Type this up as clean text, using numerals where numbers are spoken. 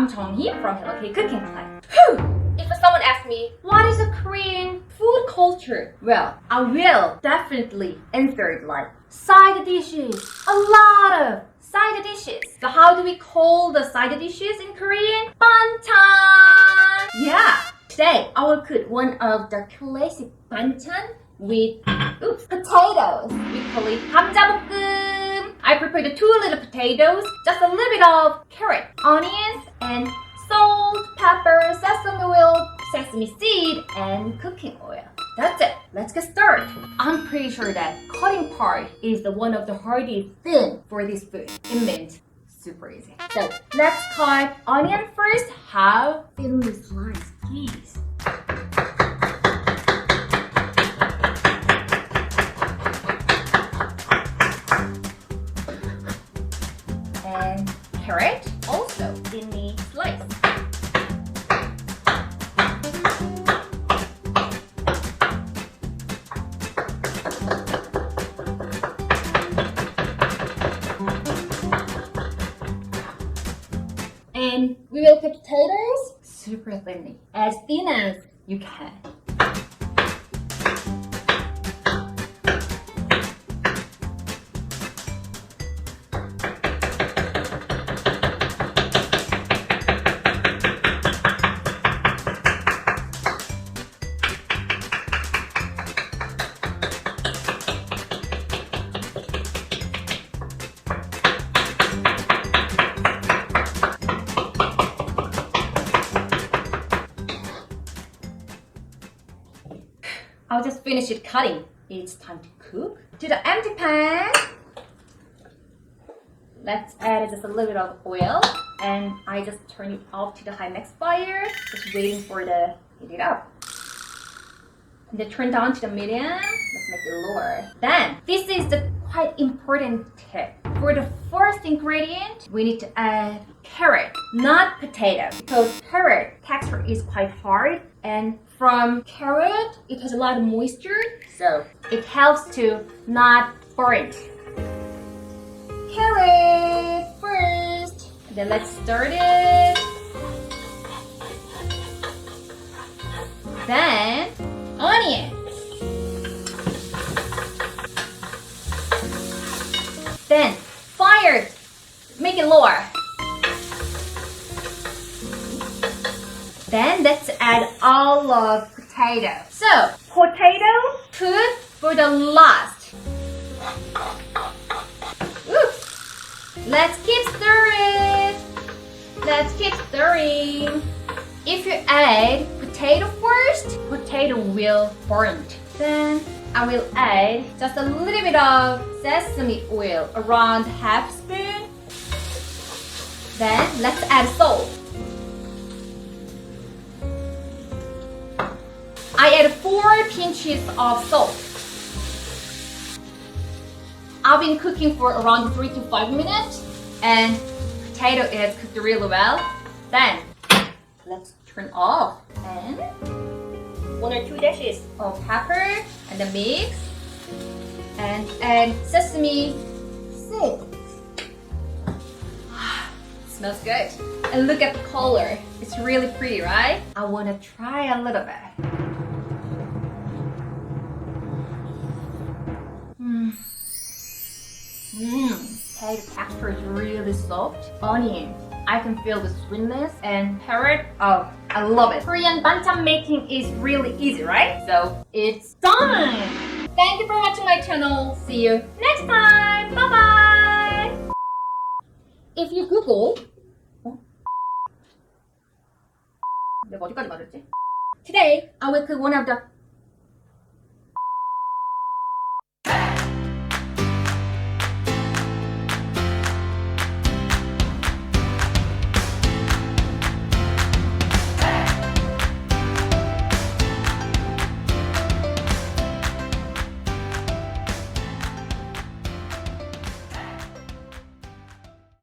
I'm Junghee from Hello K Cooking Class. Whew! If someone asks me, what is a Korean food culture? Well, I will definitely insert like side dishes. A lot of side dishes. So how do we call the side dishes in Korean? Banchan! Yeah! Today, I will cook one of the classic banchan with potatoes. We call it 감자 bokkeum. I prepared 2 little potatoes, just a little bit of carrot, onions, and salt, pepper, sesame oil, sesame seed, and cooking oil. That's it. Let's get started. I'm pretty sure that cutting part is the one of the hardest thing for this food. It means super easy. So let's cut onion first. How thinly sliced, please. And carrot also thinly sliced. And we will cut potatoes super thinly, as thin as you can. I'll just finish it cutting. It's time to cook. To the empty pan, let's add just a little bit of oil, and I just turn it off to the high max fire, just waiting for the heat it up. And then turn down to the medium. Let's make it lower. Then this is the quite important tip. For the first ingredient, we need to add carrot, not potato, because carrot texture is quite hard, and from carrot, it has a lot of moisture, so it helps to not burn. Carrot first. Then let's stir it. Then onion. Then fire. Make it lower. Then let's add all of potato. So potato, put for the last. Oops. Let's keep stirring. Let's keep stirring. If you add potato first, potato will burn. Then I will add just a little bit of sesame oil, around half spoon. Then let's add salt. I add 4 pinches of salt. I've been cooking for around 3 to 5 minutes, and potato is cooked really well. Then let's turn off, and 1 or 2 dashes of pepper and the mix, and add sesame seeds. Smells good. And look at the color. It's really pretty, right? I want to try a little bit. Potato texture is really soft. Onion, I can feel the sweetness, and carrot, oh, I love it. Korean banchan making is really easy, right? So it's done! Thank you for watching my channel. See you next time. Bye bye. If you Google, 내가 어디까지 맞았지? Today I will cook one of the